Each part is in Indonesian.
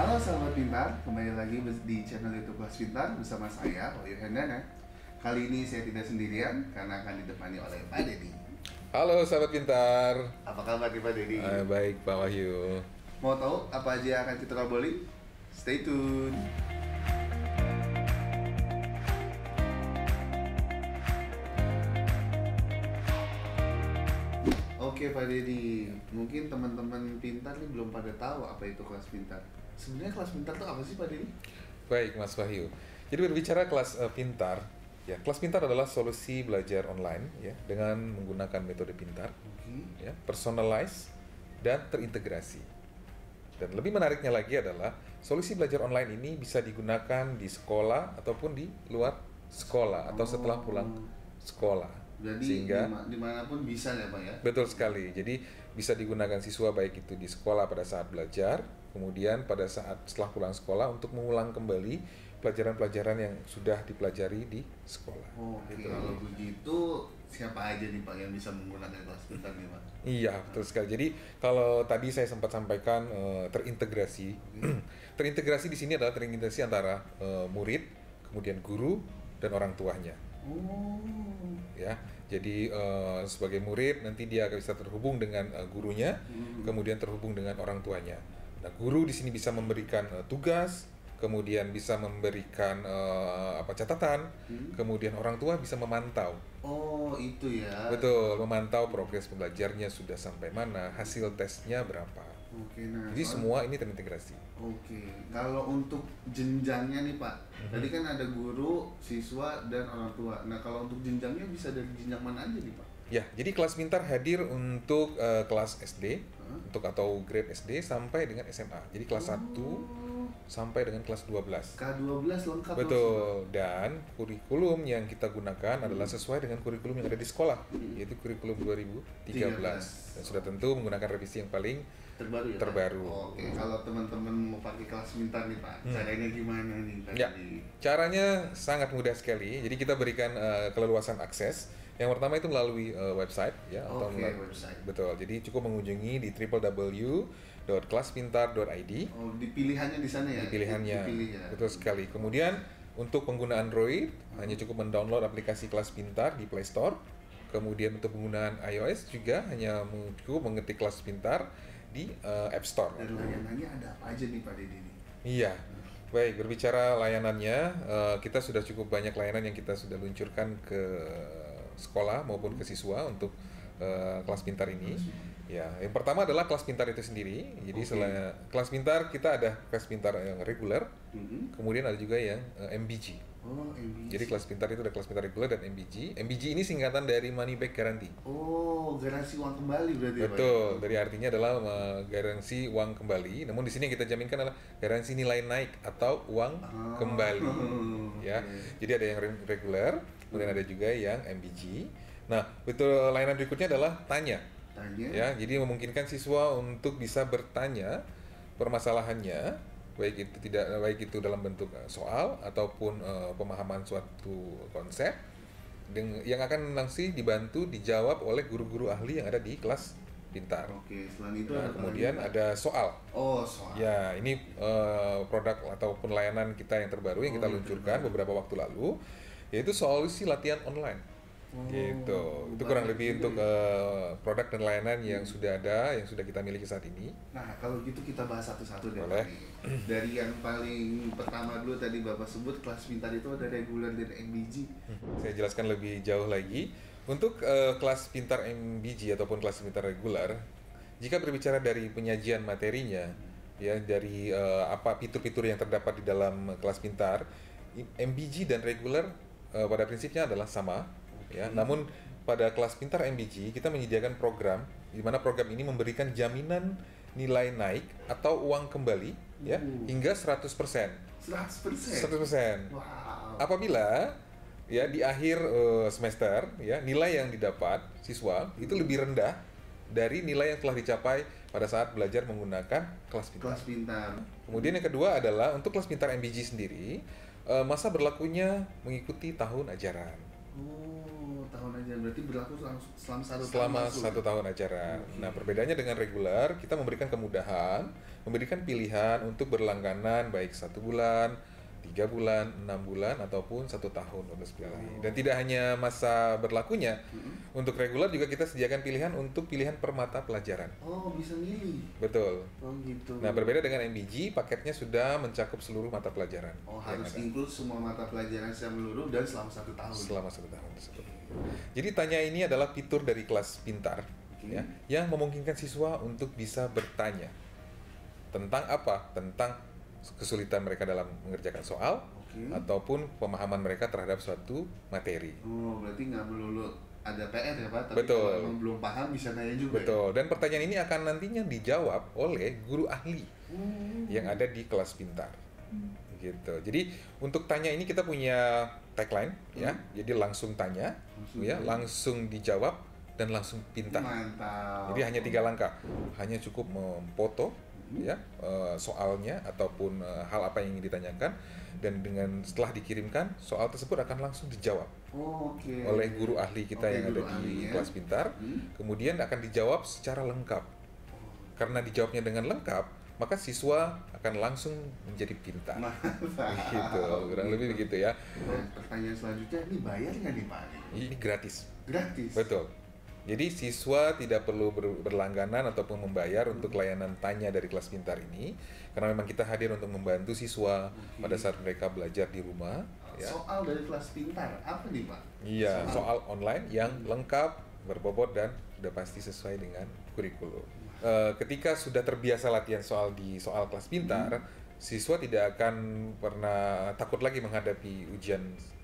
Halo sahabat pintar, kembali lagi di channel YouTube Kelas Pintar bersama saya, Wahyu Hendana. Kali ini saya tidak sendirian karena akan ditemani oleh Pak Dedi. Halo sahabat pintar. Apa kabar nih Pak Dedi? Baik Pak Wahyu. Mau tahu apa aja yang akan kita obrolin? Stay tune. Oke Pak Dedi, mungkin teman-teman pintar nih belum pada tahu apa itu kelas pintar. Sebenarnya kelas pintar itu apa sih Pak Dedi? Baik Mas Wahyu. Jadi berbicara kelas pintar, ya kelas pintar adalah solusi belajar online ya dengan menggunakan metode pintar, ya personalized dan terintegrasi. Dan lebih menariknya lagi adalah solusi belajar online ini bisa digunakan di sekolah ataupun di luar sekolah atau setelah pulang sekolah. Jadi Sehingga dimanapun bisa ya Pak ya? betul sekali. Jadi bisa digunakan siswa baik itu di sekolah pada saat belajar, kemudian pada saat setelah pulang sekolah untuk mengulang kembali pelajaran-pelajaran yang sudah dipelajari di sekolah. Oke, Gitu. kalau begitu siapa aja nih Pak yang bisa menggunakan kelas pintar nih Pak? Iya, betul sekali. Jadi kalau tadi saya sempat sampaikan terintegrasi. Terintegrasi di sini adalah terintegrasi antara murid, kemudian guru dan orang tuanya. Ya, jadi sebagai murid nanti dia akan bisa terhubung dengan gurunya, kemudian terhubung dengan orang tuanya. Nah, guru di sini bisa memberikan tugas, kemudian bisa memberikan catatan, kemudian orang tua bisa memantau. Oh, itu ya. Betul, memantau progres pembelajarnya sudah sampai mana, hasil tesnya berapa. Oke, nah. Jadi semua ini terintegrasi. Oke, kalau untuk jenjangnya nih Pak, tadi kan ada guru, siswa, dan orang tua. Nah, kalau untuk jenjangnya bisa dari jenjang mana aja nih Pak? Ya, jadi kelas pintar hadir untuk kelas SD, untuk atau grade SD sampai dengan SMA. Jadi kelas 1 sampai dengan kelas 12. K12 lengkap. Betul, dan kurikulum yang kita gunakan adalah sesuai dengan kurikulum yang ada di sekolah, yaitu kurikulum 2013. Dan sudah tentu menggunakan revisi yang paling terbaru ya, terbaru. Pak? Oke, kalau teman-teman mau pakai kelas pintar nih Pak, caranya gimana nih Pak? Ya, caranya sangat mudah sekali. Jadi kita berikan keleluasan akses. Yang pertama itu melalui website ya atau website. Betul. Jadi cukup mengunjungi di www.kelaspintar.id. Oh, di pilihannya di sana ya? Di pilihannya. Dipilih ya. Betul sekali. Kemudian untuk pengguna Android hanya cukup mendownload aplikasi Kelas Pintar di Play Store. Kemudian untuk penggunaan iOS juga hanya cukup mengetik Kelas Pintar di App Store. Dan layanannya ada apa aja nih Pak Dedi? Iya. Baik, berbicara layanannya, kita sudah cukup banyak layanan yang kita sudah luncurkan ke sekolah maupun ke siswa untuk kelas pintar ini. Ya, yang pertama adalah kelas pintar itu sendiri. Jadi selain kelas pintar kita ada kelas pintar yang reguler, kemudian ada juga yang MBG. Oh, MBG. Jadi kelas pintar itu ada kelas pintar reguler dan MBG. MBG ini singkatan dari money back guarantee. Oh, garansi uang kembali berarti ya, Pak? Betul, dari artinya adalah garansi uang kembali. Namun di sini yang kita jaminkan adalah garansi nilai naik atau uang kembali. Ya, jadi ada yang reguler, kemudian ada juga yang MBG. Nah, betul, layanan berikutnya adalah tanya. Ya, jadi memungkinkan siswa untuk bisa bertanya permasalahannya, baik itu dalam bentuk soal ataupun pemahaman suatu konsep yang akan langsung dibantu dijawab oleh guru-guru ahli yang ada di kelas pintar. Oke, selain itu kemudian ada soal. Oh, soal. Ya, ini produk ataupun layanan kita yang terbaru yang kita luncurkan beberapa waktu lalu, yaitu solusi latihan online. Gitu. Itu kurang lebih untuk produk dan layanan yang sudah ada, yang sudah kita miliki saat ini. Nah, kalau gitu kita bahas satu-satu deh. Boleh. Dari yang paling pertama dulu tadi Bapak sebut kelas pintar itu ada reguler dan MBG. Saya jelaskan lebih jauh lagi. Untuk kelas pintar MBG ataupun kelas pintar reguler, jika berbicara dari penyajian materinya, ya dari apa fitur-fitur yang terdapat di dalam kelas pintar, MBG dan reguler pada prinsipnya adalah sama. Ya, namun pada kelas pintar MBG kita menyediakan program di mana program ini memberikan jaminan nilai naik atau uang kembali ya hingga 100%. 100%. Wow. Apabila ya di akhir semester ya nilai yang didapat siswa itu lebih rendah dari nilai yang telah dicapai pada saat belajar menggunakan kelas pintar. Kelas pintar. Kemudian yang kedua adalah untuk kelas pintar MBG sendiri masa berlakunya mengikuti tahun ajaran. Tahun ajaran berarti berlaku selama satu tahun ajaran. Nah, perbedaannya dengan reguler, kita memberikan kemudahan memberikan pilihan untuk berlangganan baik 1 bulan, 3 bulan, 6 bulan, ataupun 1 tahun untuk sekolah. Dan tidak hanya masa berlakunya, untuk reguler juga kita sediakan pilihan untuk pilihan per mata pelajaran. Oh, bisa milih. Betul. Oh gitu. Nah, berbeda dengan MBG, paketnya sudah mencakup seluruh mata pelajaran. Oh, harus include semua mata pelajaran secara menyeluruh dan selama 1 tahun. Selama 1 tahun tersebut. Jadi Tanya ini adalah fitur dari kelas pintar, ya, yang memungkinkan siswa untuk bisa bertanya tentang apa? Tentang kesulitan mereka dalam mengerjakan soal, ataupun pemahaman mereka terhadap suatu materi. Oh, berarti nggak melulu ada PR ya Pak, tapi Betul. kalau emang belum paham bisa nanya juga. Betul. Dan pertanyaan ini akan nantinya dijawab oleh guru ahli yang ada di kelas pintar. Gitu. Jadi untuk Tanya ini kita punya tagline, ya. Jadi langsung tanya, langsung dijawab dan langsung pintar. Mantap. Jadi hanya 3 langkah. Hanya cukup memfoto, ya, soalnya ataupun hal apa yang ingin ditanyakan, dan dengan setelah dikirimkan soal tersebut akan langsung dijawab oleh guru ahli kita yang ada di kelas pintar. Kemudian akan dijawab secara lengkap. Karena dijawabnya dengan lengkap, maka siswa akan langsung menjadi pintar. Gitu, kurang lebih begitu ya. Pertanyaan selanjutnya, ini bayar nggak nih Pak? Ini gratis. Gratis. Betul. Jadi siswa tidak perlu berlangganan ataupun membayar untuk layanan Tanya dari kelas pintar ini, karena memang kita hadir untuk membantu siswa pada saat mereka belajar di rumah. Ya. Soal dari kelas pintar apa nih Pak? Iya, soal online yang lengkap, berbobot, dan sudah pasti sesuai dengan kurikulum. Ketika sudah terbiasa latihan soal di soal kelas pintar, siswa tidak akan pernah takut lagi menghadapi ujian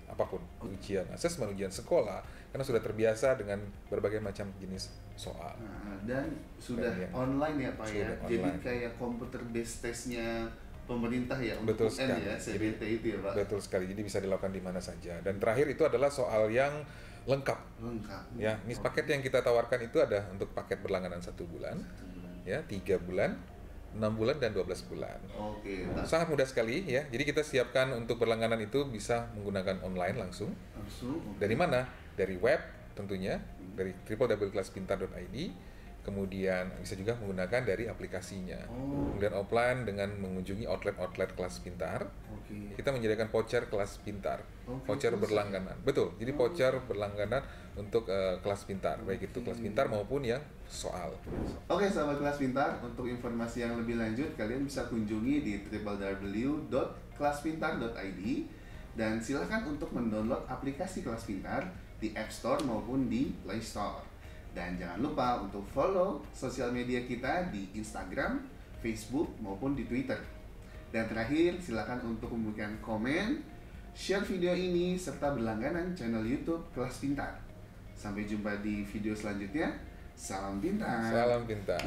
apapun, ujian asesmen, ujian sekolah, karena sudah terbiasa dengan berbagai macam jenis soal. Dan sudah online ya Pak ya, jadi kayak computer based testnya pemerintah ya untuk UN ya, CBT itu ya Pak. Betul sekali, jadi bisa dilakukan di mana saja. Dan terakhir itu adalah soal yang lengkap. Ya, ini paket yang kita tawarkan itu ada untuk paket berlangganan 1 bulan, ya, 3 bulan, 6 bulan, dan 12 bulan. Sangat mudah sekali ya. Jadi kita siapkan untuk berlangganan itu bisa menggunakan online langsung. Dari mana? Dari web tentunya, dari www.kelasPintar.id. Kemudian bisa juga menggunakan dari aplikasinya. Kemudian offline dengan mengunjungi outlet-outlet kelas pintar. Kita menyediakan voucher kelas pintar, voucher berlangganan. Betul. Jadi voucher berlangganan untuk kelas pintar, baik itu kelas pintar maupun yang soal. Oke, sahabat kelas pintar, untuk informasi yang lebih lanjut kalian bisa kunjungi di www.kelaspintar.id dan silakan untuk mendownload aplikasi kelas pintar di App Store maupun di Play Store. Dan jangan lupa untuk follow sosial media kita di Instagram, Facebook, maupun di Twitter. Dan terakhir, silakan untuk memberikan komen, share video ini, serta berlangganan channel YouTube Kelas Pintar. Sampai jumpa di video selanjutnya. Salam pintar. Salam pintar.